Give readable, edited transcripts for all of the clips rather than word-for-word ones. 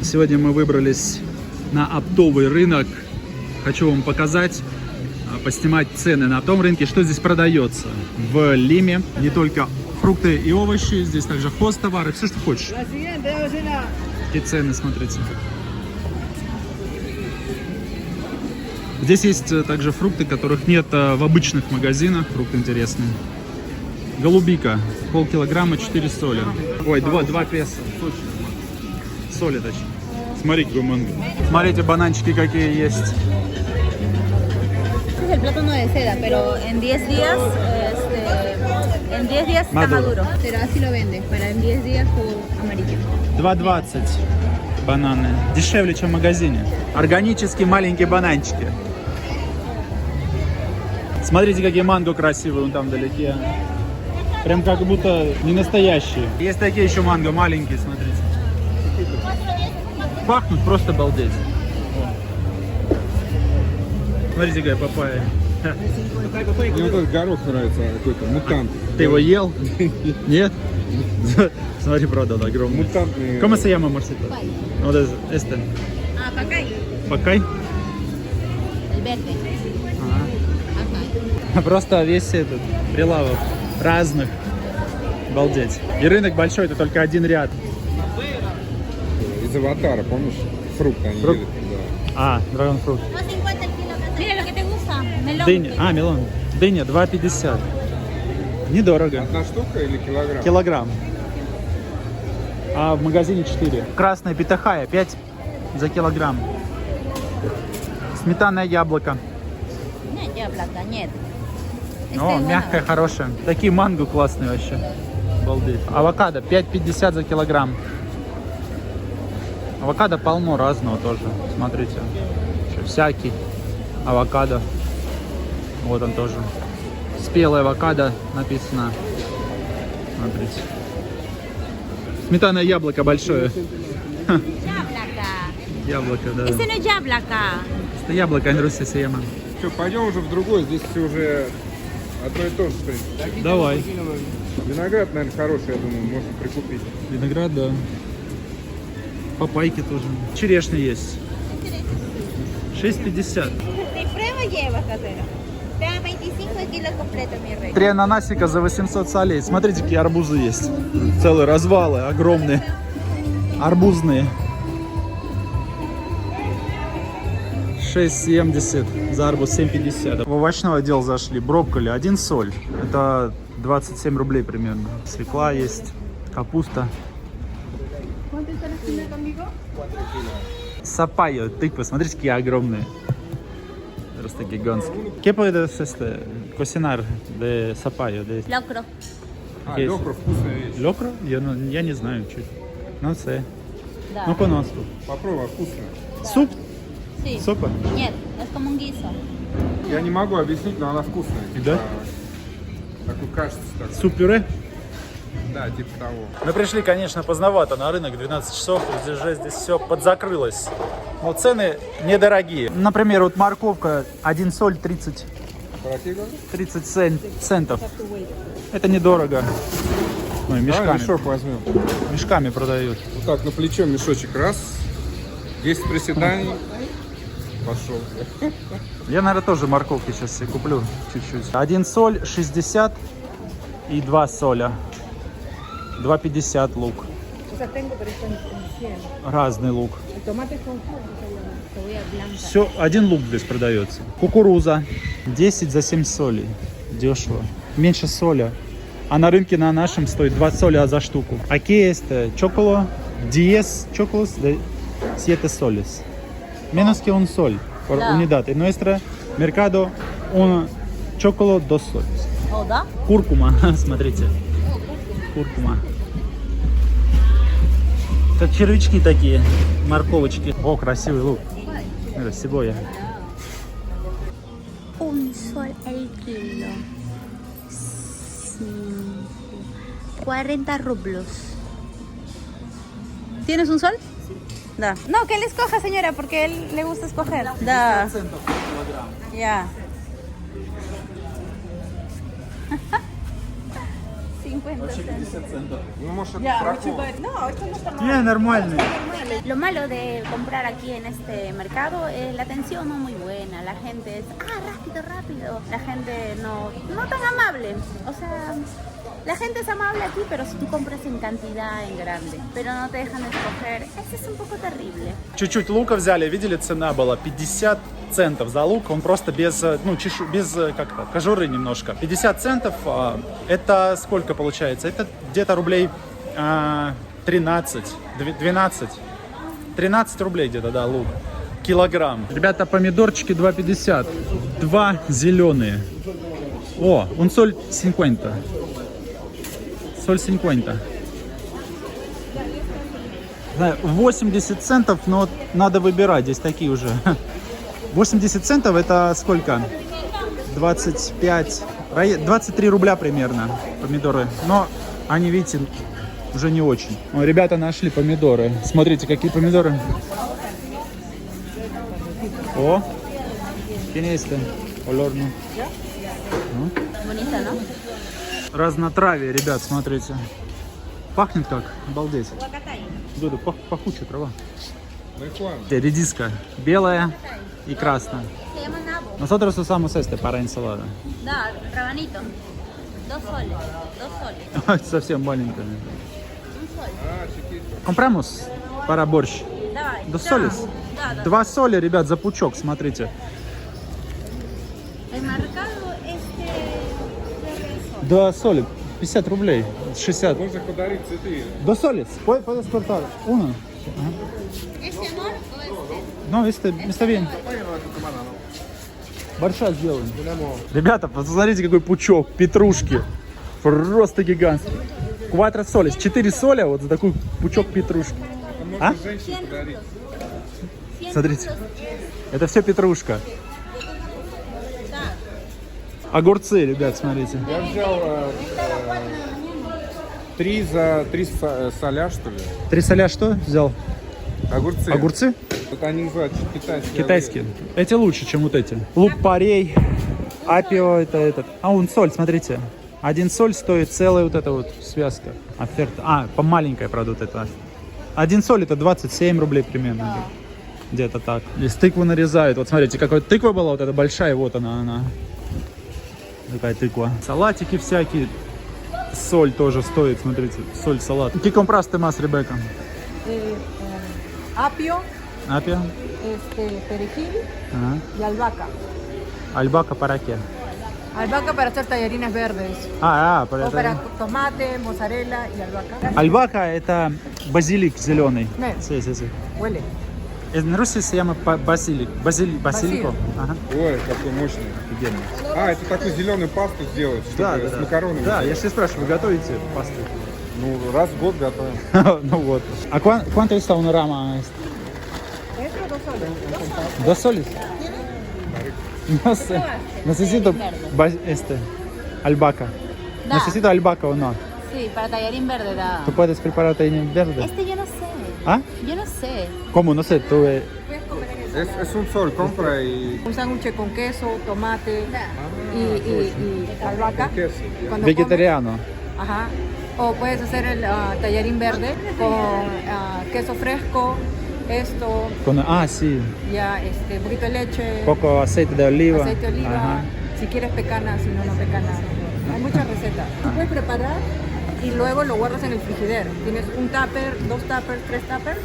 Сегодня мы выбрались на оптовый рынок. Хочу вам показать, поснимать цены на том рынке, что здесь продается. В Лиме не только фрукты и овощи, здесь также хозтовары, все, что хочешь. Какие цены, смотрите. Здесь есть также фрукты, которых нет в обычных магазинах. Фрукты интересные. Голубика. Полкилограмма 4 соли. Ой, 2 песо. Соли, точнее. Смотри, какой манго. Смотрите, бананчики какие есть. Este es el plátano de seda, pero en 10 días, en 10 días está maduro. Pero así lo vendes, para en 10 días jugo amarillo. 2,20 бананы. Дешевле, чем в магазине. Органические маленькие бананчики. Смотрите, какие манго красивые вон там вдалеке. Прям как будто не настоящие. Есть такие еще манго маленькие, смотрите. Пахнут просто обалдеть. Смотрите, какая папайя. Мне вот этот горох нравится, какой-то мутант. Ты его ел? Нет? Смотри, правда, он огромный. Мутантный. ¿Cómo se llama, amorcito? Вот este. Ah, pacay. Пакай? El verde. Acá. Просто весь этот прилавок разных. Обалдеть. И рынок большой, это только один ряд. Из аватара, помнишь? Фрукты они Фрукт? делят, да. А, драгонфрукт. No 50 el kilo. Mira lo que te gusta. Melón. Дыня. А, мелон. Дыня 2,50. Недорого. Одна штука или килограмм? Килограмм. А в магазине 4. Красная питахая 5 за килограмм. Сметанное яблоко. Нет, яблоко, нет. О, мягкое, хорошее. Такие манго классные вообще. Обалдеть. Авокадо 5,50 за килограмм. Авокадо полно разного тоже. Смотрите. Еще всякий авокадо. Вот он тоже. Спелый авокадо написано. Смотрите. Сметанное яблоко большое. Яблоко. Яблоко, да. Ese no es яблоко. Это яблоко, en Rusia se llama. Что, пойдем уже в другой, здесь все уже одно и то же, в принципе. Давай. Виноград, наверное, хороший, я думаю, можно прикупить. Виноград, да. Папайки тоже. Черешня есть. 6,50. Te prueba lleva, casero. Te da 25 el kilo completo, mi rey. 3 ананасика за 800 солей. Смотрите, какие арбузы есть. Целые развалы, огромные. Арбузные. 6,70 за арбуз, 7,50. В овощной отдел зашли. Брокколи 1 соль. Это 27 рублей примерно. Свекла есть, капуста. Сапайо, тыквы. Смотрите, какие огромные. Просто гигантские. ¿Qué puedes cocinar de zapallo? De... Locro. А, лёкро, вкусная вещь. Локро? Я не знаю, чуть. No sé. Да. No conozco. Попробуй, вкусно. Суп? Sí. Сопа? Нет, es como un guiso. Я не могу объяснить, но она вкусная. Типа, Да? такой кажется. Так. Суп-пюре? Да, типа того. Мы пришли, конечно, поздновато на рынок, 12 часов, здесь все подзакрылось. Но цены недорогие. Например, вот морковка 1 соль 30 центов. Это недорого. Ой, Давай мешками. мешок возьмем. Мешками продают. Вот так, на плечо мешочек. Раз. 10 приседаний. Пошел. Я, наверное, тоже морковки сейчас себе куплю чуть-чуть. 1 соль 60 и 2 соля. 2,50 лук. Разный лук. Все, 1 лук здесь продается. Кукуруза 10 за 7 солей. Дешево. Меньше соли. А на рынке на нашем стоит 2 соля за штуку. Aquí este chocolate 10 chocolates de 7 soles. Menos que un sol por Да. unidad. En nuestro mercado un chocolate 2 soles. ¿O да? Куркума, смотрите. Куркума. Как червячки такие, морковочки. О, красивый лук. Это сибоя. Un sol el kilo. 40 rublos. ¿Tienes un sol? Sí. Da. No, que él escoja, señora, porque él le gusta escoger. Da. Ya. 50 50 cents. Ну, может, это страховка. Не, нормальный. Lo malo de comprar aquí en este mercado es la atención no muy buena. La gente es, rápido, rápido. La gente no tan amable. O sea, la gente es amable aquí, pero si tú compras en cantidad, en grande, pero no te dejan escoger, eso es un poco terrible. Чуть-чуть лука взяли, видели, цена была 50 центов за лук, он просто без, без как-то, кожуры немножко. 50 центов, это сколько получается? Это где-то рублей 13, 12, 13 рублей где-то, да, лук. Килограмм. Ребята, помидорчики 2,50, 2 зеленые. О, un sol 50. Соль 50. 80 центов, но вот надо выбирать, здесь такие уже. 80 центов это сколько? 25, 23 рубля примерно помидоры. Но они, видите, уже не очень. О, ребята нашли помидоры. Смотрите, какие помидоры. О, ¿quién es este? Olor, no. Bonita, ¿no? Разнотравие, ребят, смотрите. Пахнет как? Обалдеть. Дуда, пахучая трава. Редиска белая и красная. Se llama nabo. Nosotros usamos este para ensalada. Da, rabanito. 2 soles. 2 soles. Совсем маленькая. Un sol. Compramos para борщ. Давай. 2 soles. Да. 2 соли, ребят, за пучок, смотрите. El mercado 2 соли, 50 рублей, 60. Можно подарить цветы. 2 soles, puedes cortar uno. ¿Este amor o este? No, está bien. Большая сделаем. Ребята, посмотрите, какой пучок петрушки. Просто гигантский. 4 soles, 4 соли вот за такой пучок петрушки. А? Можно женщине подарить. Смотрите, это все петрушка. Огурцы, ребят, смотрите. Я взял 3 за 3 соля, что ли. 3 соля что взял? Огурцы. Огурцы? Это они называют китайские. Китайские. Эти лучше, чем вот эти. Лук-порей, апио, это этот. А, он соль, смотрите. 1 соль стоит целая вот эта вот связка. Оферта. По маленькая, правда, вот это. 1 соль это 27 рублей примерно. Где-то так. Здесь тыкву нарезают. Вот смотрите, какая тыква была, вот эта большая, вот она. Такая тыква. Салатики всякие. Соль тоже стоит, смотрите. Соль, салат. ¿Qué compraste más, Rebeca? Apio, Apio. perejil Ajá. y albahaca. Albahaca, ¿para qué? Albahaca para hacer tallarines verdes. Para O para tomate, mozzarella y albahaca. Альбака это базилик зеленый. Нет. Sí. Huele. На русский se llama базилик. Базилико. Ага. Ой, какой мощный. Офигенно. Это такую зеленую пасту сделать, чтобы с макаронами. Да, я же спрашиваю, вы готовите пасту? Ну, раз в год готовим. Ну вот. А cuánto está una rama? Eso 2 soles. 2 soles? No sé. Necesito albahaca. Da. Necesito albahaca o no. Sí, para tallarín verde da. ¿Tú puedes preparar tajín verde? Este yo no sé. ¿Ah? Yo no sé. ¿Cómo? No sé, tú... Es un sol, compra y... Un sándwich con queso, tomate y albahaca. Queso. Cuando Vegetariano. comes- Ajá. O puedes hacer el tallarín verde con queso fresco, esto, Sí. ya un poquito de leche, Poco aceite de oliva. aceite de oliva. Ajá. Si quieres pecana, si no, no pecana. Hay muchas recetas. Tú puedes preparar y luego lo guardas en el frigider. Tienes un tupper, 2 tuppers, 3 tuppers.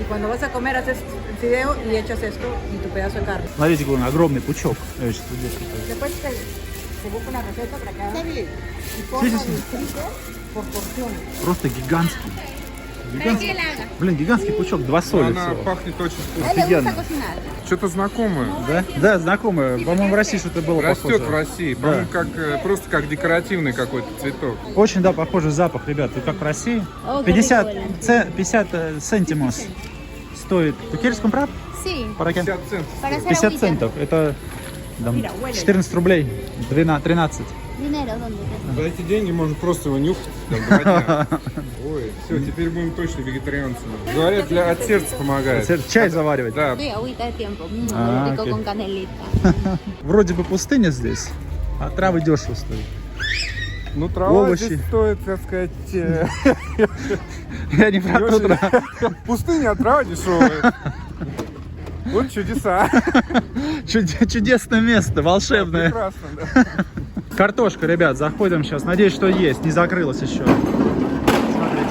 Y cuando vas a comer haces el fideo y echas esto y tu pedazo de carne. Смотрите, какой он огромный пучок. Что здесь такое? Después te busco una receta para que hagas. Y ponlo Sí. en el freezer por porciones. Просто гигантский. ¿Para qué la haga? Блин, гигантский пучок, 2 соли Она всего. пахнет очень A вкусно. él le gusta Офигенно. cocinar. Что-то знакомое. Да? Да, знакомый. По-моему, в России что-то было Растет похоже. в России. По-моему, просто как декоративный какой-то цветок. Очень, да, похожий запах, ребят. И как в России. О, 50 прикольно. 50 центимос стоит. ¿Tú quieres comprar? Sí, ¿Para qué? 50 центов. para hacer 50 agüita. центов. Это там, Mira, huele. 14 рублей. 13. Dinero, ¿dónde? За эти деньги можно просто его нюхать. Там, 2 дня. Ой, все, теперь будем точно вегетарианцами. Говорят, от сердца помогает. Чай заваривать. Да, Sí, agüita de tiempo. Ah, Rico ok. con canelita. Вроде бы пустыня здесь, а травы дешево стоят. Ну, трава овощи. здесь стоит, так сказать, Я не про то, да. пустыня, а трава дешевая. Вот чудеса. Чудесное место, волшебное. Прекрасно, да. Картошка, ребят, заходим сейчас. Надеюсь, что есть, не закрылась еще. Смотрите.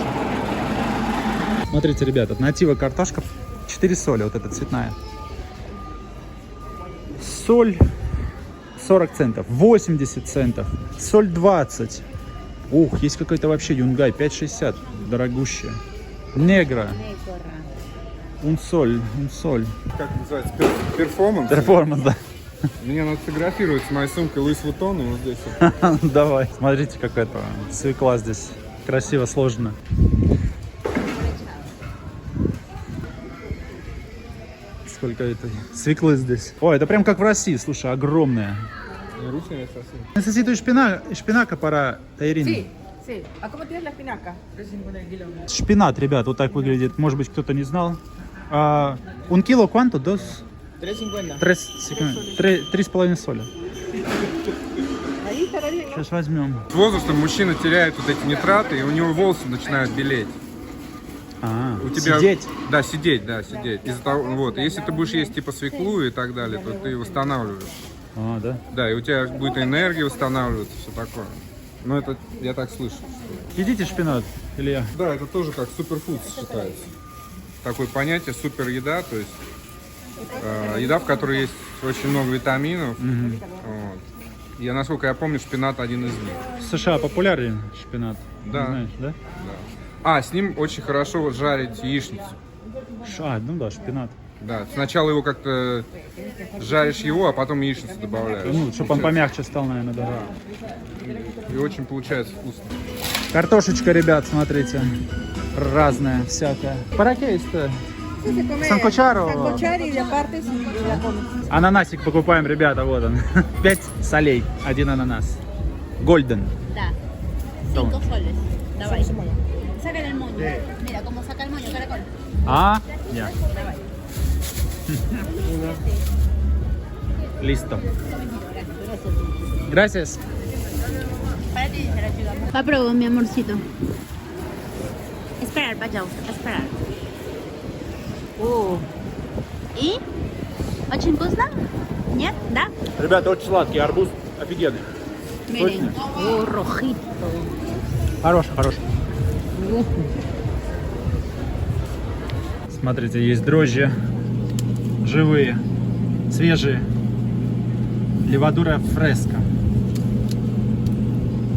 Смотрите, ребята, натива картошка 4 соли, вот эта цветная. Соль 40 центов, 80 центов, соль 20. Ух, есть какой-то вообще юнгай, 5,60, дорогущая. Негра, un соль. Как называется? Перформанс? Перформанс, да. Мне надо сфотографировать с моей сумкой Луис Вуттон, и вот здесь вот. Давай. Смотрите, какая-то свекла здесь. Красиво сложена. Сколько это свеклы здесь. Ой, это прям как в России, слушай, огромная. Русская совсем. Necesito шпинака para Тайрин. Sí, sí. ¿A cómo tienes la espinaca? 3.50 el kilo. Шпинат, ребят, вот так выглядит. Может быть, кто-то не знал. Un kilo cuánto? Dos? 3.50. 3,5 соли. Ahí estará bien, ¿no? Сейчас возьмем. С возрастом мужчина теряет вот эти нитраты, и у него волосы начинают белеть. У тебя... Сидеть. Да, сидеть. Из-за того, вот, если ты будешь есть типа свеклу и так далее, то ты восстанавливаешь. Да? Да, и у тебя будет энергия восстанавливаться, все такое. Но это я так слышу. Едите шпинат, Илья? Да, это тоже как суперфуд считается. Такое понятие супер еда, то есть еда, в которой есть очень много витаминов. Вот. И, насколько я помню, шпинат один из них. В США популярен шпинат. Да. Знаешь, да? А, с ним очень хорошо вот жарить яичницу. Ну да, шпинат. Да, сначала его как-то жаришь его, а потом яичницу добавляешь. Ну, чтобы он помягче стал, наверное, да. И очень получается вкусно. Картошечка, ребят, смотрите. Разная, всякая. ¿Para qué esto? Sí, se come Sancochar o- sancochar y de aparte y la comes. Ананасик покупаем, ребята, вот он. 5 солей, один ананас. Golden. Da. 5 soles. Давай. Sácale el moño. Mira cómo saca el moño, caracol. Ya. Listo. Gracias. Para ti, Sarachuga. Va a probar, mi amorcito. Esperar, пожалуйста, esperar. И? Очень вкусно? Нет? Да? Ребята, очень сладкий арбуз, офигенный. Miren. Oh, rojito. Хороший. Смотрите, есть дрожжи. Живые, свежие. Левадура фреска.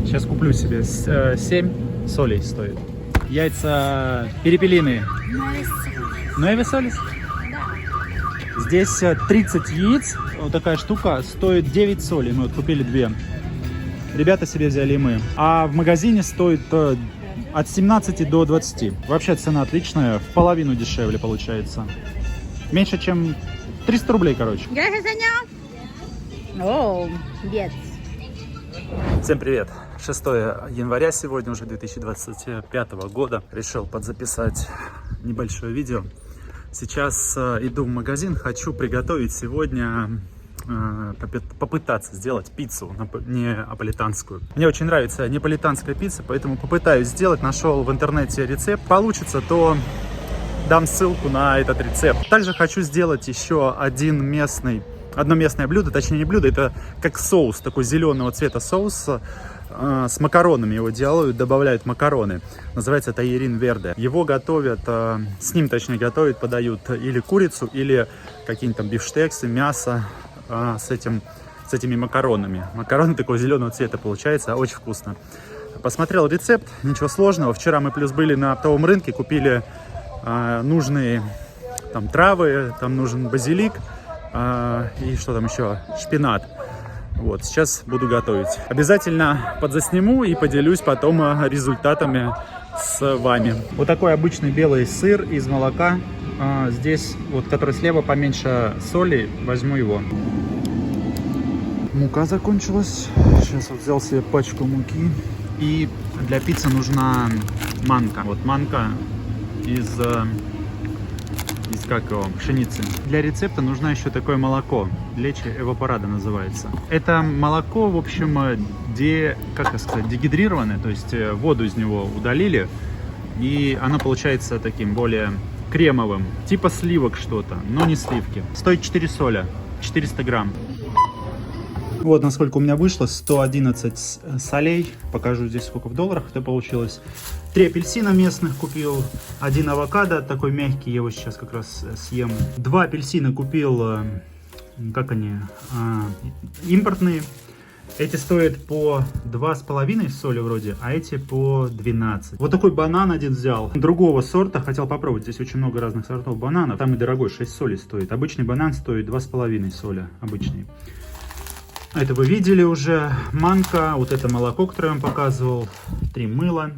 Сейчас куплю себе. 7 солей стоит. Яйца перепелиные. 9 солей? Здесь 30 яиц. Вот такая штука стоит 9 солей. Мы вот купили 2. Ребята себе взяли и мы. А в магазине стоит от 17 до 20. Вообще цена отличная. В половину дешевле получается. Меньше, чем 300 рублей, короче. Gracias, señor. Oh, yes. Всем привет! 6 января сегодня, уже 2025 года. Решил подзаписать небольшое видео. Сейчас иду в магазин, хочу приготовить сегодня, попытаться сделать пиццу неаполитанскую. Мне очень нравится неаполитанская пицца, поэтому попытаюсь сделать. Нашел в интернете рецепт. Получится, то дам ссылку на этот рецепт. Также хочу сделать еще одно местное блюдо, точнее не блюдо, это как соус, такой зеленого цвета соус с макаронами. Его делают, добавляют макароны. Называется тайрин верде. Его готовят, с ним точнее готовят, подают или курицу, или какие-нибудь там бифштексы, мясо с этими макаронами. Макароны такого зеленого цвета получается, очень вкусно. Посмотрел рецепт, ничего сложного. Вчера мы плюс были на оптовом рынке, купили нужные там травы, там нужен базилик и что там еще, шпинат. Вот, сейчас буду готовить. Обязательно подзасниму и поделюсь потом результатами с вами. Вот такой обычный белый сыр из молока. Здесь, вот, который слева, поменьше соли, возьму его. Мука закончилась. Сейчас вот взял себе пачку муки. И для пиццы нужна манка. Вот манка из как его, пшеницы. Для рецепта нужно еще такое молоко. Лечи эвапорада называется. Это молоко, в общем, как это сказать, дегидрированное, то есть воду из него удалили. И оно получается таким более кремовым. Типа сливок что-то, но не сливки. Стоит 4 соля, 400 грамм. Вот насколько у меня вышло, 111 солей. Покажу здесь сколько в долларах это получилось. 3 апельсина местных купил, 1 авокадо, такой мягкий, я его сейчас как раз съем. 2 апельсина купил, как они, импортные. Эти стоят по 2,5 соли вроде, а эти по 12. Вот такой банан один взял. Другого сорта, хотел попробовать. Здесь очень много разных сортов бананов. Там и дорогой, 6 солей стоит. Обычный банан стоит 2,5 соли, обычный. Это вы видели уже. Манка, вот это молоко, которое я вам показывал. 3 мыла.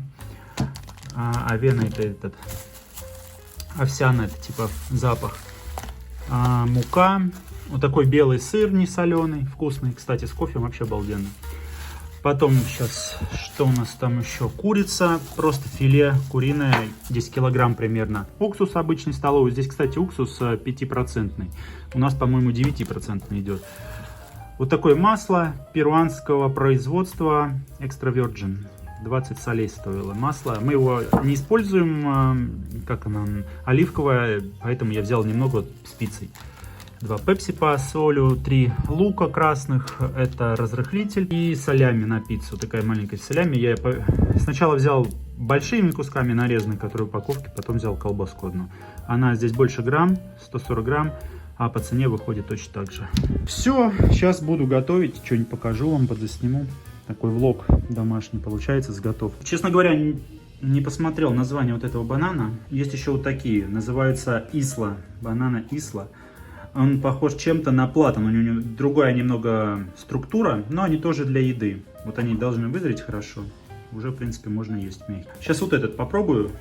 Авена это этот. Овсяный, это типа запах. Мука. Вот такой белый сыр не соленый, вкусный. Кстати, с кофе вообще обалденно. Потом сейчас, что у нас там еще? Курица, просто филе куриное, 10 килограмм примерно. Уксус обычный столовый. Здесь, кстати, уксус 5%. У нас, по-моему, 9% идет. Вот такое масло перуанского производства Extra Virgin. 20 солей стоило масло. Мы его не используем, как оно, оливковое, поэтому я взял немного специй. 2 пепси по солю, 3 лука красных, это разрыхлитель, и солями на пиццу, такая маленькая солями. Я сначала взял большими кусками нарезанной, которые в упаковке, потом взял колбаску одну. Она здесь больше грамм, 140 грамм, а по цене выходит точно так же. Все, сейчас буду готовить, что-нибудь покажу вам, подзасниму. Такой влог домашний получается с готовкой. Честно говоря, не посмотрел название вот этого банана. Есть еще вот такие, называются Исла, банана Исла. Он похож чем-то на платан, у него другая немного структура, но они тоже для еды. Вот они должны вызреть хорошо, уже в принципе можно есть мягкий. Сейчас вот этот попробую,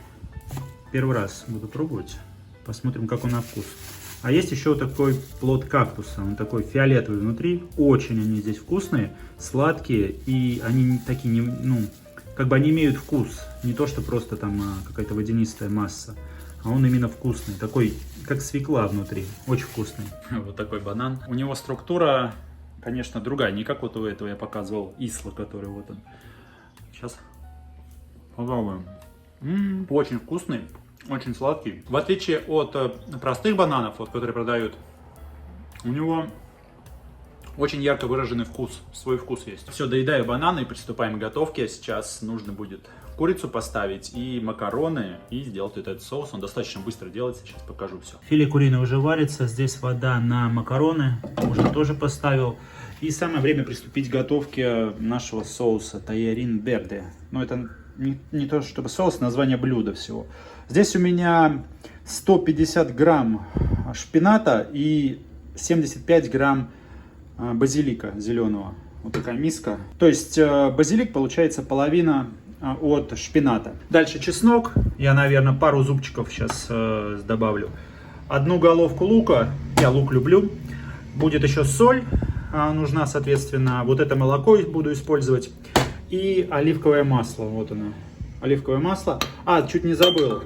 первый раз буду пробовать, посмотрим как он на вкус. А есть еще такой плод кактуса, он такой фиолетовый внутри, очень они здесь вкусные, сладкие, и они такие, ну, как бы они имеют вкус, не то что просто там какая-то водянистая масса. А он именно вкусный, такой, как свекла внутри, очень вкусный. Вот такой банан. У него структура, конечно, другая, не как вот у этого я показывал, Исла, который вот он. Сейчас попробуем. Очень вкусный, очень сладкий. В отличие от простых бананов, вот, которые продают, у него очень ярко выраженный вкус, свой вкус есть. Все, доедаю бананы и приступаем к готовке. Сейчас нужно будет курицу поставить и макароны, и сделать этот соус. Он достаточно быстро делается, сейчас покажу все. Филе куриное уже варится, здесь вода на макароны, уже тоже поставил. И самое время приступить к готовке нашего соуса Tallarín Verde. Но это не то чтобы соус, название блюда всего. Здесь у меня 150 грамм шпината и 75 грамм базилика зеленого. Вот такая миска. То есть базилик получается половина от шпината. Дальше чеснок. Я, наверное, пару зубчиков сейчас добавлю. 1 головку лука. Я лук люблю. Будет еще соль. Нужна, соответственно, вот это молоко буду использовать. И оливковое масло. Вот оно. Оливковое масло. Чуть не забыл.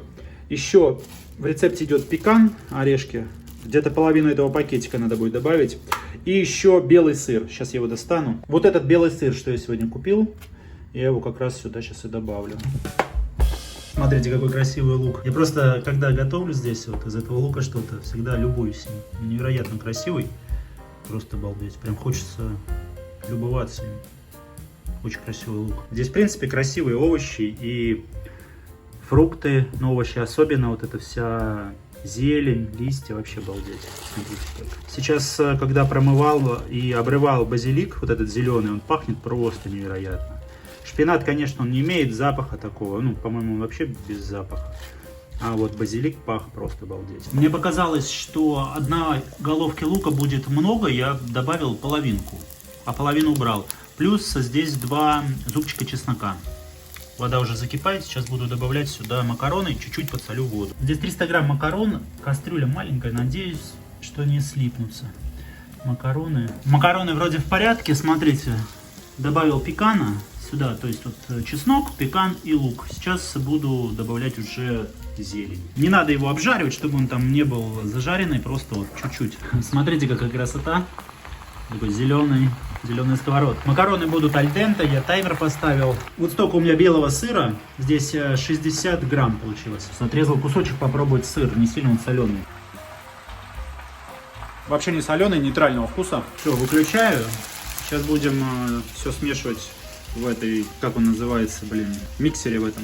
Еще в рецепте идет пекан, орешки. Где-то половину этого пакетика надо будет добавить. И еще белый сыр. Сейчас я его достану. Вот этот белый сыр, что я сегодня купил, я его как раз сюда сейчас и добавлю. Смотрите, какой красивый лук. Я просто, когда готовлю здесь, вот из этого лука что-то, всегда любуюсь им. Невероятно красивый. Просто обалдеть. Прям хочется любоваться им. Очень красивый лук. Здесь, в принципе, красивые овощи и фрукты. Но овощи особенно, вот эта вся зелень, листья, вообще обалдеть. Смотрите как. Сейчас, когда промывал и обрывал базилик, вот этот зеленый, он пахнет просто невероятно. Шпинат, конечно, он не имеет запаха такого, ну, по-моему, он вообще без запаха. А вот базилик пах просто обалдеть. Мне показалось, что одной головки лука будет много, я добавил половинку, а половину убрал. Плюс здесь 2 зубчика чеснока. Вода уже закипает, сейчас буду добавлять сюда макароны, чуть-чуть подсолю воду. Здесь 300 грамм макарон, кастрюля маленькая, надеюсь, что не слипнутся. Макароны. Макароны вроде в порядке, смотрите, добавил пекана сюда, то есть вот чеснок, пекан и лук. Сейчас буду добавлять уже зелень. Не надо его обжаривать, чтобы он там не был зажаренный, просто вот чуть-чуть. Смотрите, какая красота. Такой зеленый сковород. Макароны будут аль денте, я таймер поставил. Вот столько у меня белого сыра. Здесь 60 грамм получилось. Отрезал кусочек попробовать сыр, не сильно он соленый. Вообще не соленый, нейтрального вкуса. Все, выключаю. Сейчас будем все смешивать в этой, как он называется, миксере в этом.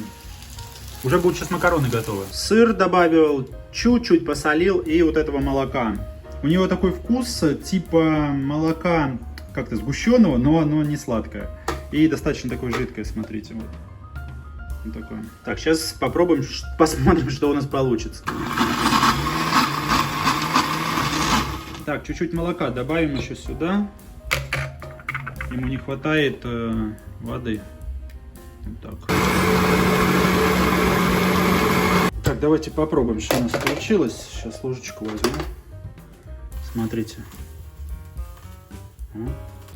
Уже будут сейчас макароны готовы. Сыр добавил, чуть-чуть посолил и вот этого молока. У него такой вкус типа молока как-то сгущенного, но оно не сладкое. И достаточно такое жидкое, смотрите. Вот такое. Так, сейчас попробуем, посмотрим, что у нас получится. Так, чуть-чуть молока добавим еще сюда. Ему не хватает воды. Вот так. Так, давайте попробуем, что у нас получилось. Сейчас ложечку возьму. Смотрите.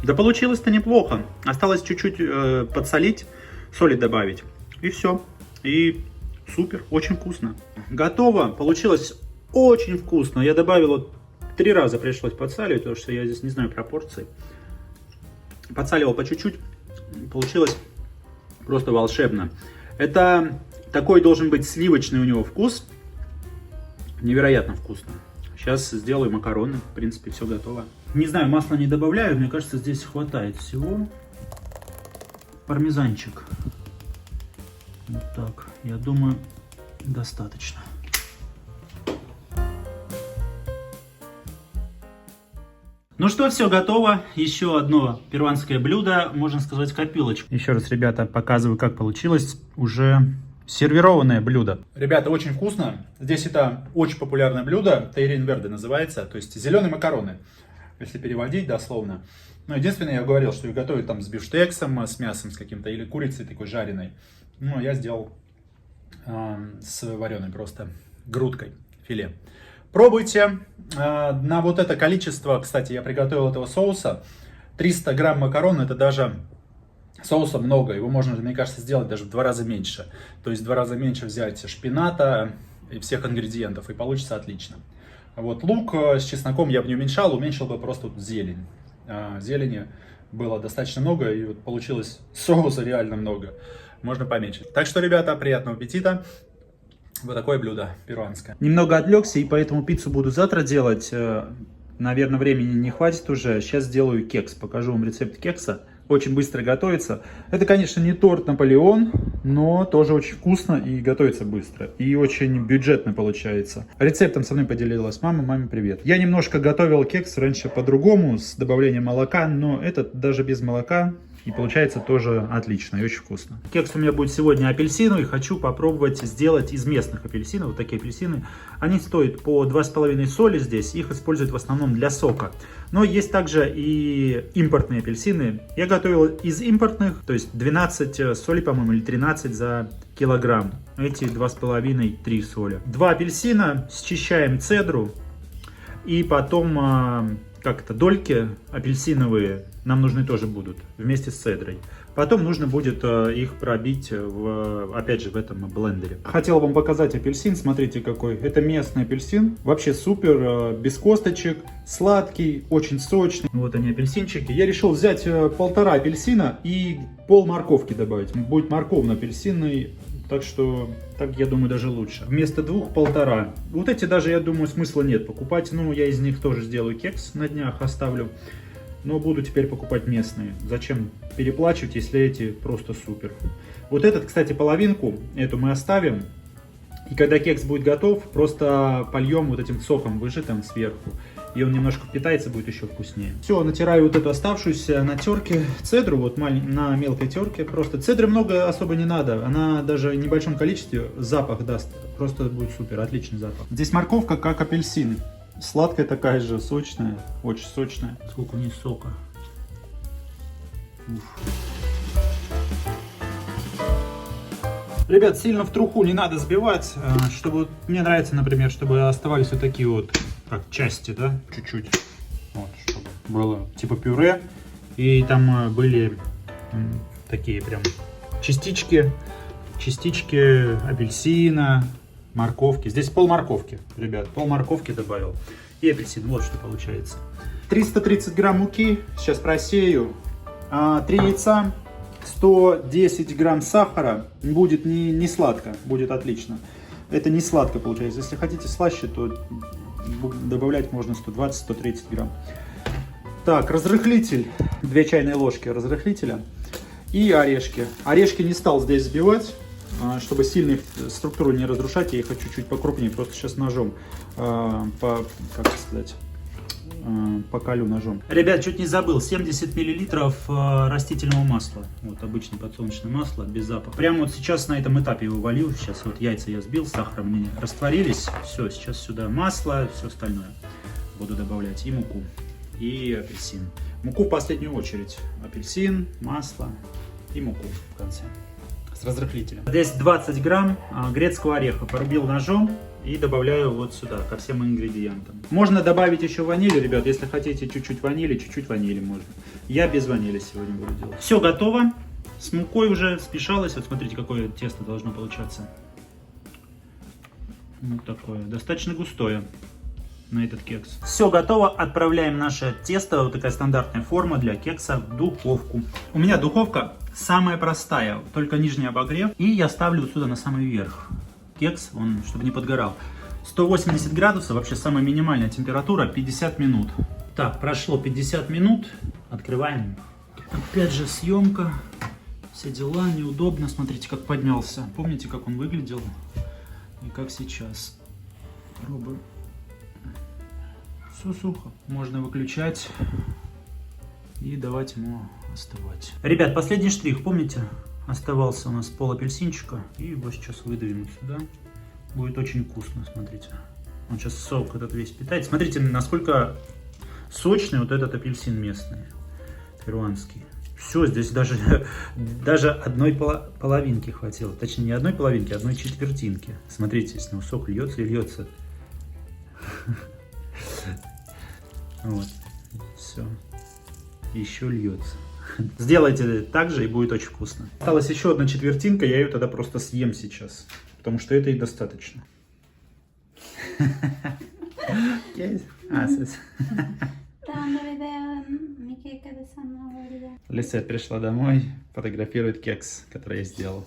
Да получилось-то неплохо. Осталось чуть-чуть подсолить, соли добавить. И все. И супер, очень вкусно. Готово. Получилось очень вкусно. Я добавил, вот 3 раза пришлось подсаливать, потому что я здесь не знаю пропорций. Подсаливал по чуть-чуть. Получилось просто волшебно. Это такой должен быть сливочный у него вкус. Невероятно вкусно. Сейчас сделаю макароны. В принципе, все готово. Не знаю, масла не добавляю. Мне кажется, здесь хватает всего. Пармезанчик. Вот так. Я думаю, достаточно. Ну что, все готово. Еще одно перуанское блюдо, можно сказать, копилочка. Еще раз, ребята, показываю, как получилось. Уже сервированное блюдо. Ребята, очень вкусно. Здесь это очень популярное блюдо. Тейрин верде называется. То есть зеленые макароны, если переводить дословно. Но единственное, я говорил, что их готовят там с бифштексом, с мясом с каким-то, или курицей такой жареной. Ну, я сделал с вареной просто грудкой, филе. Пробуйте. На вот это количество, кстати, я приготовил этого соуса. 300 грамм макарон, это даже соуса много. Его можно, мне кажется, сделать даже в 2 раза меньше. То есть в 2 раза меньше взять шпината и всех ингредиентов, и получится отлично. Вот лук с чесноком я бы не уменьшал, уменьшил бы просто вот зелень. Зелени было достаточно много, и вот получилось соуса реально много. Можно поменьше. Так что, ребята, приятного аппетита. Вот такое блюдо перуанское. Немного отвлекся, и поэтому пиццу буду завтра делать. Наверное, времени не хватит уже. Сейчас сделаю кекс. Покажу вам рецепт кекса. Очень быстро готовится. Это, конечно, не торт Наполеон, но тоже очень вкусно и готовится быстро. И очень бюджетно получается. Рецептом со мной поделилась мама. Маме привет. Я немножко готовил кекс раньше по-другому, с добавлением молока, но этот даже без молока. И получается тоже отлично и очень вкусно. Кекс у меня будет сегодня апельсиновый. Хочу попробовать сделать из местных апельсинов. Вот такие апельсины. Они стоят по 2,5 соли здесь. Их используют в основном для сока. Но есть также и импортные апельсины. Я готовил из импортных. То есть 12 соли, по-моему, или 13 за килограмм. Эти 2,5-3 соли. 2 апельсина. Счищаем цедру. И потом... как-то дольки апельсиновые нам нужны тоже будут вместе с цедрой. Потом нужно будет их пробить опять же в этом блендере. Хотел вам показать апельсин, смотрите какой. Это местный апельсин, вообще супер, без косточек, сладкий, очень сочный. Вот они апельсинчики. Я решил взять 1,5 апельсина и пол морковки добавить. Будет морковно-апельсинный. Так что, так я думаю, даже лучше. Вместо 2 1,5. Вот эти даже, я думаю, смысла нет покупать. Ну, я из них тоже сделаю кекс на днях, оставлю. Но буду теперь покупать местные. Зачем переплачивать, если эти просто супер. Вот этот, кстати, половинку, эту мы оставим. И когда кекс будет готов, просто польем вот этим соком выжатым сверху. И он немножко впитается, будет еще вкуснее. Все, натираю вот эту оставшуюся на терке цедру, вот на мелкой терке. Просто цедры много особо не надо. Она даже в небольшом количестве запах даст. Просто будет супер, отличный запах. Здесь морковка как апельсин. Сладкая такая же, сочная, очень сочная. Сколько у нее сока. Уф. Ребят, сильно в труху не надо сбивать, чтобы, мне нравится, например, чтобы оставались вот такие вот, как части, да, чуть-чуть, вот, чтобы было типа пюре, и там были такие прям частички апельсина, морковки. Здесь пол морковки, ребят, пол морковки добавил. И апельсин, вот что получается. 330 грамм муки, сейчас просею. 3 яйца, 110 грамм сахара. Будет не сладко, будет отлично. Это не сладко получается. Если хотите слаще, то добавлять можно 120-130 грамм. Так, разрыхлитель. 2 чайные ложки разрыхлителя. И орешки. Орешки не стал здесь взбивать, чтобы сильно их структуру не разрушать. Я их хочу чуть покрупнее. Просто сейчас ножом поколю ножом. Ребят, чуть не забыл. 70 миллилитров растительного масла. Вот обычное подсолнечное масло, без запаха. Прямо вот сейчас на этом этапе его валил. Сейчас вот яйца я сбил, сахаром они растворились. Все, сейчас сюда масло, все остальное буду добавлять. И муку, и апельсин. Муку в последнюю очередь. Апельсин, масло и муку в конце. С разрыхлителем. Здесь 20 грамм грецкого ореха. Порубил ножом. И добавляю вот сюда, ко всем ингредиентам. Можно добавить еще ваниль, ребят, если хотите чуть-чуть ванили можно. Я без ванили сегодня буду делать. Все готово. С мукой уже смешалось. Вот смотрите, какое тесто должно получаться. Вот такое. Достаточно густое на этот кекс. Все готово. Отправляем наше тесто. Вот такая стандартная форма для кекса в духовку. У меня духовка самая простая, только нижний обогрев. И я ставлю вот сюда на самый верх. Кекс, он, чтобы не подгорал. 180 градусов, вообще самая минимальная температура, 50 минут. Так, прошло 50 минут. Открываем. Опять же съемка. Все дела, неудобно. Смотрите, как поднялся. Помните, как он выглядел? И как сейчас. Пробуем. Все сухо. Можно выключать и давать ему остывать. Ребят, последний штрих, помните? Оставался у нас пол апельсинчика, и его сейчас выдавим сюда. Будет очень вкусно, смотрите. Он сейчас сок этот весь питает. Смотрите, насколько сочный вот этот апельсин местный, перуанский. Все, здесь даже одной половинки хватило. Точнее, не одной половинки, а одной четвертинки. Смотрите, с него сок льется и льется. Вот, все. Еще льется. Сделайте так же, и будет очень вкусно. Осталась еще одна четвертинка, я ее тогда просто съем сейчас. Потому что это и достаточно. Лисет пришла домой, фотографирует кекс, который я сделал.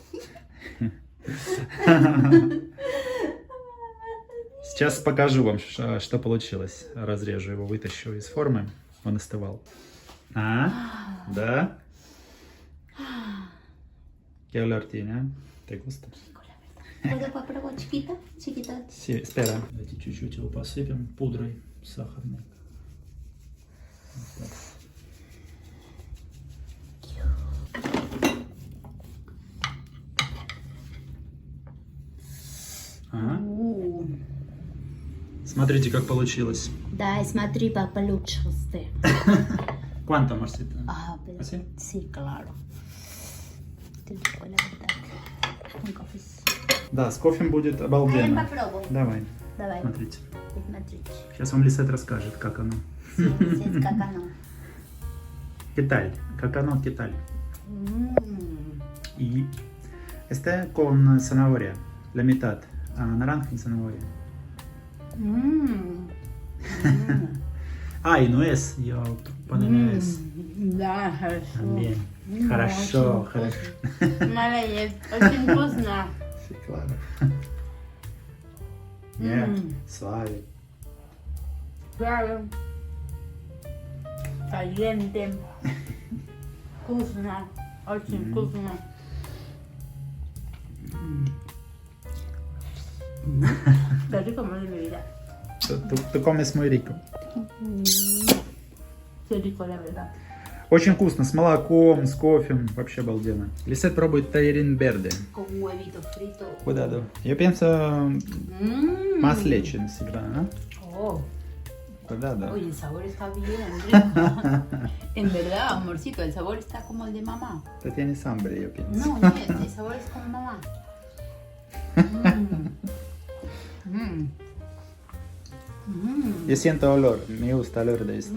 Сейчас покажу вам, что получилось. Разрежу его, вытащу из формы. Он остывал. ¿Da? ¿Qué olor tiene? ¿Te gusta? ¿Puedo probar chiquita? Chiquita. Sí, espera. Давайте чуть-чуть его посыпем пудрой сахарной. Ага. Смотрите, как получилось. Да, смотри, как получилось. ¿Cuánto, Marcita? Pero, ¿Así? sí, claro. Te digo la verdad. Un cafecito. Да, с кофе будет обалденно. Давай. Давай. Смотрите. Смотрите. Сейчас вам Лисет расскажет, как оно. Sí, es как оно. ¿Qué tal? Как оно, ¿qué tal? Y este con zanahoria, la mitad. Naranja y zanahoria. Y nuez, yo pongo nuez. Да, хорошо. También. Хорошо, хорошо. Молодец, очень вкусно. Sí, claro. Bien, suave. Claro. Caliente. Вкусно. Очень вкусно. Qué rico, madre de mi vida. Tú comes muy rico. Qué rico, la verdad. Очень вкусно, с молоком, с кофе, вообще обалденно. Лисет пробует tajín verde. Con huevito frito. Cuidado. Yo pienso más leche всегда, ¿no? Oh. Cuidado. Oye, el sabor está bien rico. En verdad, amorcito, el sabor está como el de mamá. Tú tienes hambre, yo pienso. No, no, el sabor es como mamá. Yo siento olor, me gusta el olor de esto.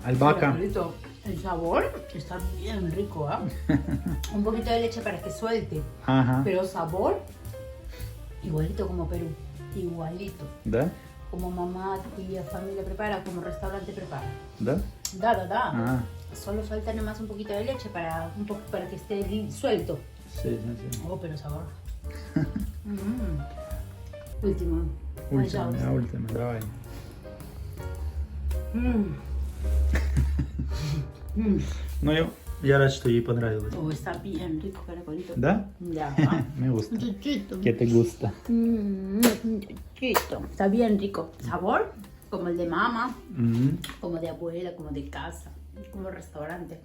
Albahaca. El sabor está bien rico, ¿ah? Un poquito de leche para que suelte. Ajá. Pero sabor Igualito como Perú, igualito. Да? Como mamá, tía, familia prepara, como restaurante prepara. Да? Da. А, Solo falta nomás un poquito de leche para que esté suelto. sí, sí, sí. Oh, pero sabor. Último. Ультима, давай. Ну, я рад, что ей понравилось. Oh, está bien rico, caracolito. Да? Ya. Me gusta. Chiquito. ¿Qué te gusta? Chiquito. Está bien rico. Sabor como el de mamá, М. como de abuela, como de casa, como restaurante.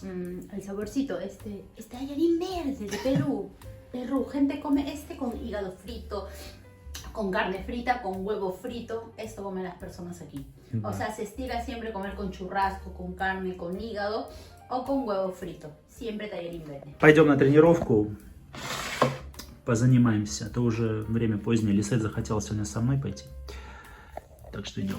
El saborcito, este tallarín verde de Perú. Perú, gente come este con hígado frito, con carne frita, con huevo frito. Esto comen las personas aquí. O sea, se estila siempre comer con churrasco, con carne, con hígado o con huevo frito. Siempre tallarín verde. Пойдем на тренировку, позанимаемся. А то уже время позднее. Лисет захотел сегодня со мной пойти. Так что идем.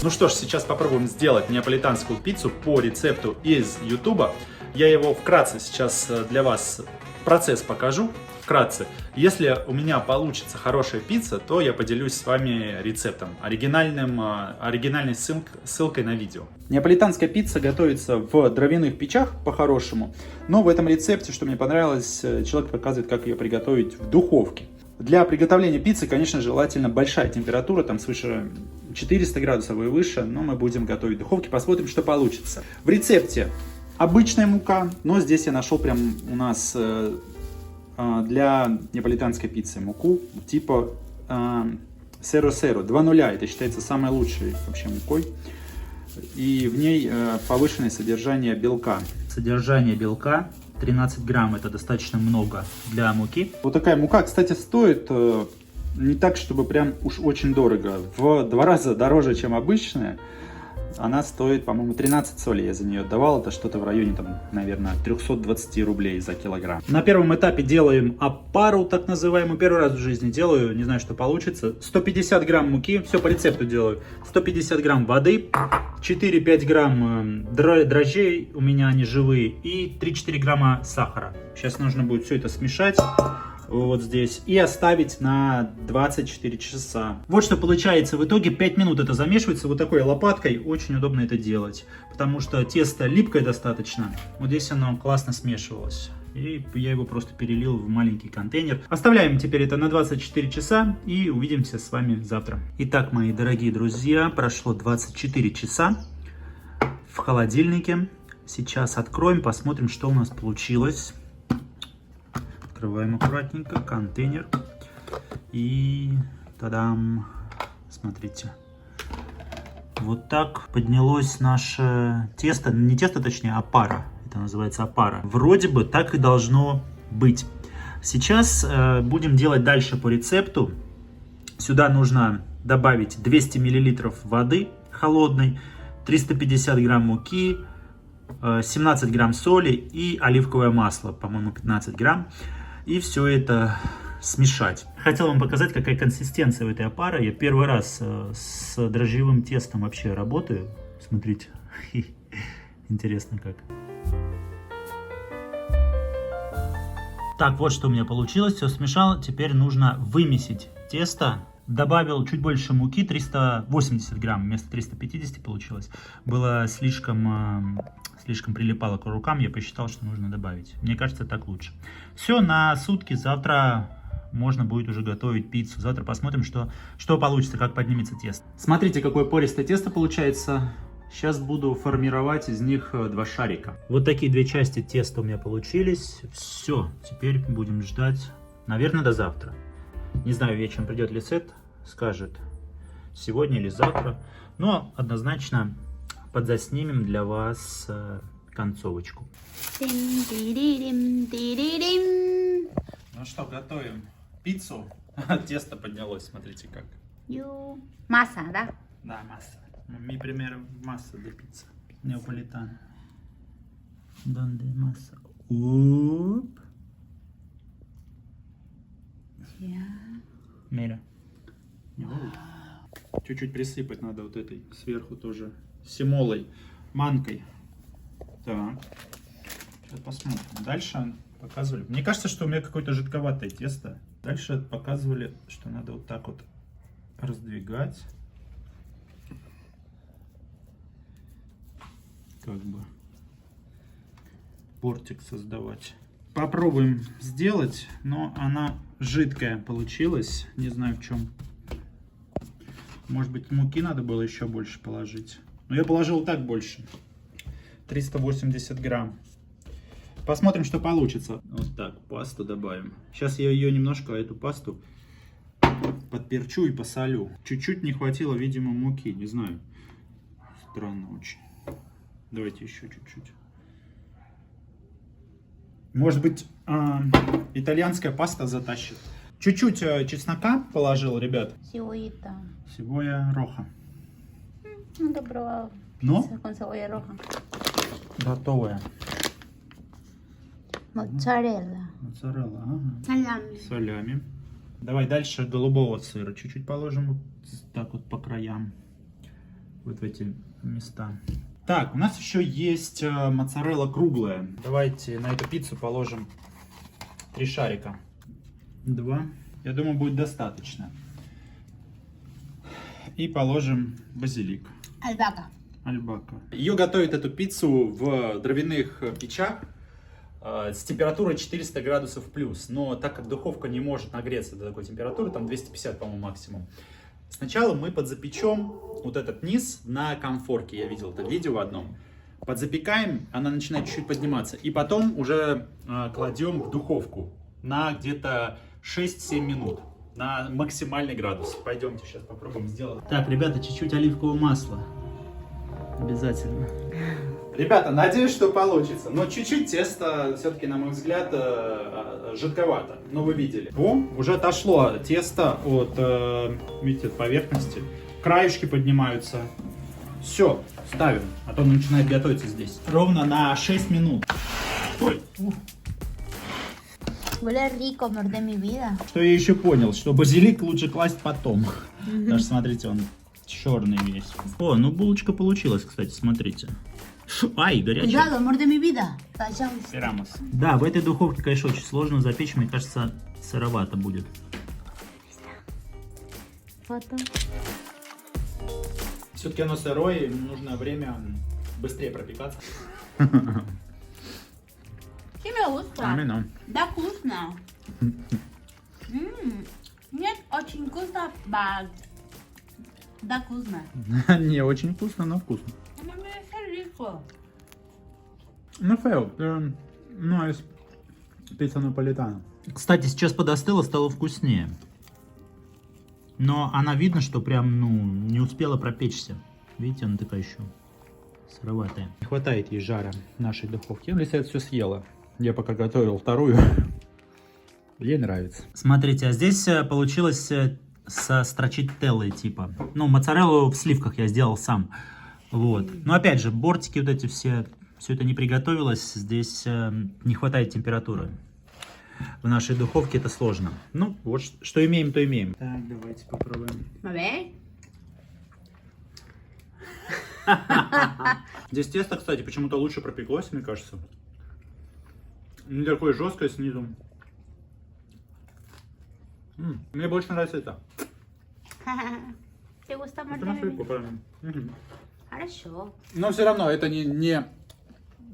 Ну что ж, сейчас попробуем сделать неаполитанскую пиццу по рецепту из YouTube. Я его вкратце сейчас для вас процесс покажу. Вкратце. Если у меня получится хорошая пицца, то я поделюсь с вами рецептом, оригинальной ссылкой на видео. Неаполитанская пицца готовится в дровяных печах по-хорошему, но в этом рецепте, что мне понравилось, человек показывает, как ее приготовить в духовке. Для приготовления пиццы, конечно, желательно большая температура, там свыше 400 градусов и выше, но мы будем готовить в духовке, посмотрим, что получится. В рецепте обычная мука, но здесь я нашел прям у нас для неаполитанской пиццы муку типа Zero Zero, 2.0, это считается самой лучшей вообще мукой. И в ней повышенное содержание белка. Содержание белка 13 грамм, это достаточно много для муки. Вот такая мука, кстати, стоит не так, чтобы прям уж очень дорого. В 2 раза дороже, чем обычная. Она стоит, по-моему, 13 солей я за нее отдавал. Это что-то в районе, там, наверное, 320 рублей за килограмм. На первом этапе делаем опару, так называемую. Первый раз в жизни делаю, не знаю, что получится. 150 грамм муки, все по рецепту делаю. 150 грамм воды, 4-5 грамм дрожжей, у меня они живые, и 3-4 грамма сахара. Сейчас нужно будет все это смешать. Вот здесь, и оставить на 24 часа. Вот что получается в итоге. 5 минут это замешивается вот такой лопаткой. Очень удобно это делать, потому что тесто липкое достаточно. Вот здесь оно классно смешивалось. И я его просто перелил в маленький контейнер. Оставляем теперь это на 24 часа и увидимся с вами завтра. Итак, мои дорогие друзья, прошло 24 часа в холодильнике. Сейчас откроем, посмотрим, что у нас получилось. Открываем аккуратненько контейнер и тадам, смотрите, вот так поднялось наше тесто, не тесто точнее, а опара, это называется опара. Вроде бы так и должно быть. Сейчас будем делать дальше по рецепту. Сюда нужно добавить 200 мл воды холодной, 350 грамм муки, 17 грамм соли и оливковое масло, по-моему, 15 грамм. И все это смешать. Хотел вам показать, какая консистенция у этой опары. Я первый раз с дрожжевым тестом вообще работаю. Смотрите, интересно как. Так, вот что у меня получилось. Все смешал. Теперь нужно вымесить тесто. Добавил чуть больше муки, 380 грамм вместо 350 получилось. Было слишком прилипало к рукам, я посчитал, что нужно добавить. Мне кажется, так лучше. Все, на сутки, завтра можно будет уже готовить пиццу. Завтра посмотрим, что получится, как поднимется тесто. Смотрите, какое пористое тесто получается. Сейчас буду формировать из них 2 шарика. Вот такие 2 части теста у меня получились. Все, теперь будем ждать, наверное, до завтра. Не знаю, вечером придет Лисет, скажет, сегодня или завтра. Но однозначно подзаснимем для вас концовочку. Ну что, готовим пиццу. Тесто поднялось, смотрите как. Masa, ¿da? Да, масса. Mi primera masa de pizza. Neapolitana. ¿Dónde masa? Уп. Мира. Чуть-чуть присыпать надо вот этой сверху тоже семолой, манкой. Так. Сейчас посмотрим. Дальше показывали. Мне кажется, что у меня какое-то жидковатое тесто. Дальше показывали, что надо вот так вот раздвигать. Как бы бортик создавать. Попробуем сделать, но она жидкая получилась. Не знаю в чем. Может быть, муки надо было еще больше положить. Но я положил так больше. 380 грамм. Посмотрим, что получится. Вот так, пасту добавим. Сейчас я ее немножко, эту пасту, подперчу и посолю. Чуть-чуть не хватило, видимо, муки. Не знаю. Странно очень. Давайте еще чуть-чуть. Может быть, итальянская паста затащит. Чуть-чуть чеснока положил, ребят. Cebollita. Cebolla roja. Nunca he probado ¿No? pizza con cebolla roja. Готовая. Моцарелла. Моцарелла, ага. Салями. Солями. Давай дальше голубого сыра. Чуть-чуть положим вот так вот по краям. Вот в эти места. Так, у нас еще есть моцарелла круглая. Давайте на эту пиццу положим 3 шарика. 2. Я думаю, будет достаточно. И положим базилик. Albahaca. Альбака. Ее готовят, эту пиццу, в дровяных печах с температурой 400 градусов плюс. Но так как духовка не может нагреться до такой температуры, там 250, по-моему, максимум. Сначала мы подзапечем вот этот низ на комфорке. Я видел это видео в одном. Подзапекаем, она начинает чуть-чуть подниматься. И потом уже кладем в духовку на где-то 6-7 минут. На максимальный градус. Пойдемте сейчас попробуем сделать. Так, ребята, чуть-чуть оливкового масла. Обязательно. Ребята, надеюсь, что получится. Но чуть-чуть тесто, все-таки, на мой взгляд, жидковато. Но вы видели. О, уже отошло тесто от, видите, от поверхности. Краешки поднимаются. Все, ставим. А то он начинает готовиться здесь. Ровно на 6 минут. Ой. Huele rico, amor de mi vida. Что я еще понял, что базилик лучше класть потом. Даже смотрите, он черный весь. О, ну булочка получилась, кстати, смотрите. Ай, горячая. Cuidado, amor de mi vida. Payamos. Esperamos. Да, в этой духовке, конечно, очень сложно запечь. Мне кажется, сыровато будет. Foto. Все-таки оно сырое, ему нужно время быстрее пропекаться. Sí me gusta. А мне Да вкусно. Нет, очень вкусно, but да вкусно. Не очень вкусно, но вкусно. Me parece rico. Ну, фейл, ну, из пицца наполитана. Кстати, сейчас подостыла, стало вкуснее. Но она видно, что прям, ну, не успела пропечься. Видите, она такая еще сыроватая. Не хватает ей жара нашей духовки. Если это все съела. Я пока готовил вторую. Ей нравится. Смотрите, а здесь получилось со строчителлой типа. Ну, моцареллу в сливках я сделал сам. Вот. Но опять же, бортики вот эти все это не приготовилось. Здесь не хватает температуры. В нашей духовке это сложно. Ну, вот что имеем, то имеем. Так, давайте попробуем. A ver. Здесь тесто, кстати, почему-то лучше пропеклось, мне кажется. Не такое жесткое снизу. Мне больше нравится это. ¿Te gusta, amor Это de на mi сливку, vida? правильно. Хорошо. Но все равно это не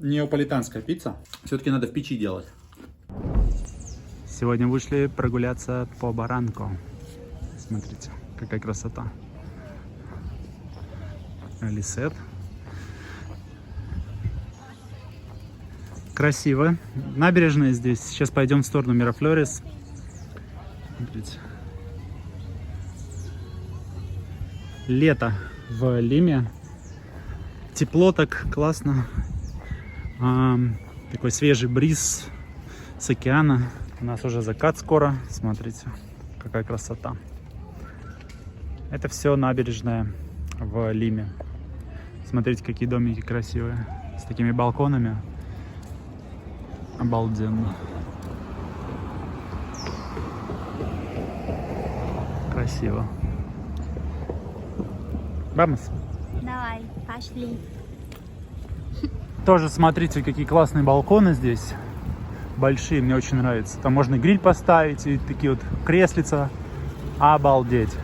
неаполитанская пицца. Все-таки надо в печи делать. Сегодня вышли прогуляться по Баранко. Смотрите, какая красота. Лисет. Красиво. Набережная здесь. Сейчас пойдем в сторону Мирафлорес. Смотрите. Лето в Лиме. Тепло так, классно. Такой свежий бриз с океана. У нас уже закат скоро. Смотрите, какая красота. Это все набережная в Лиме. Смотрите, какие домики красивые. С такими балконами. Обалденно. Красиво. Vamos. Давай, пошли. Тоже смотрите, какие классные балконы здесь. Большие, мне очень нравится. Там можно гриль поставить и такие вот креслица. Обалдеть.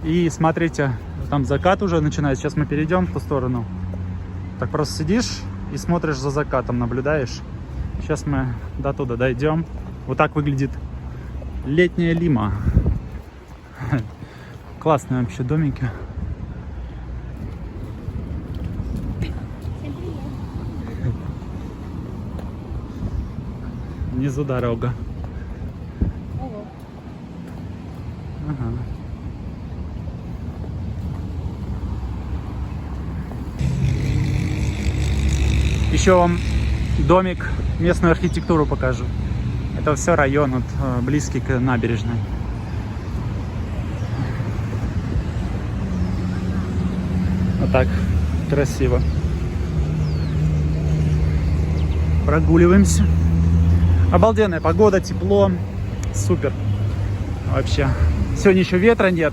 И смотрите, там закат уже начинается. Сейчас мы перейдем в ту сторону. Так просто сидишь и смотришь за закатом, наблюдаешь. Сейчас мы до туда дойдем. Вот так выглядит летняя Лима. Классные вообще домики. Внизу дорога. Ага. Еще вам домик, местную архитектуру покажу. Это все район, вот, близкий к набережной. Вот так красиво. Прогуливаемся. Обалденная погода, тепло, супер. Вообще. Сегодня еще ветра нет.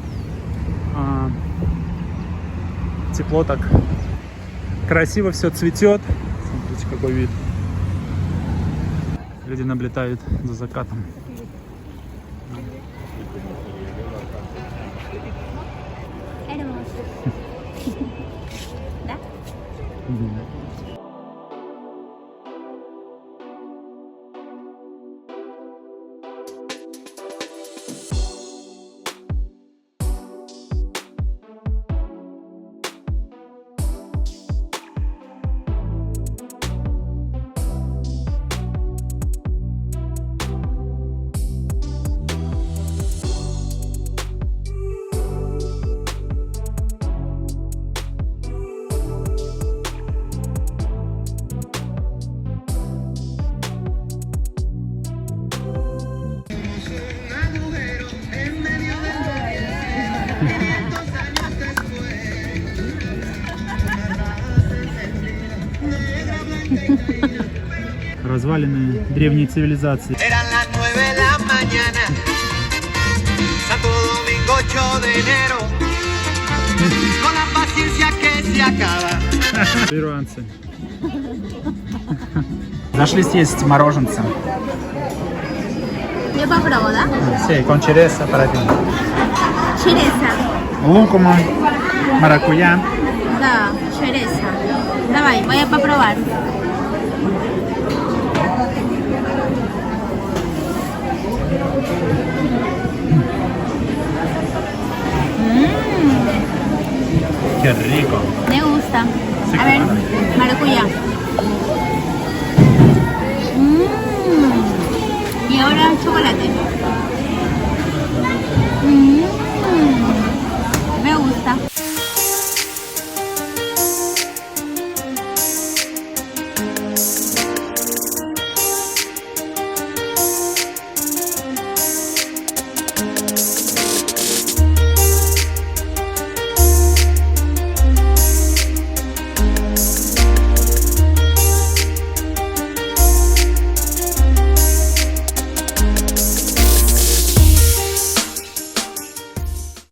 Тепло так. Красиво все цветет. Смотрите, какой вид. Люди наблюдают за закатом. Hermoso. ¿Da? Развалины древней цивилизации. Eran las 9 de la mañana, Santo Domingo 8 de enero, con la paciencia que se acaba. Перуанцы. Зашли съесть мороженца. Yo попробую, да? Sí, con cereza para ti. Череза. Лукума, маракуйя. Да, череза. Давай, voy a попробовать.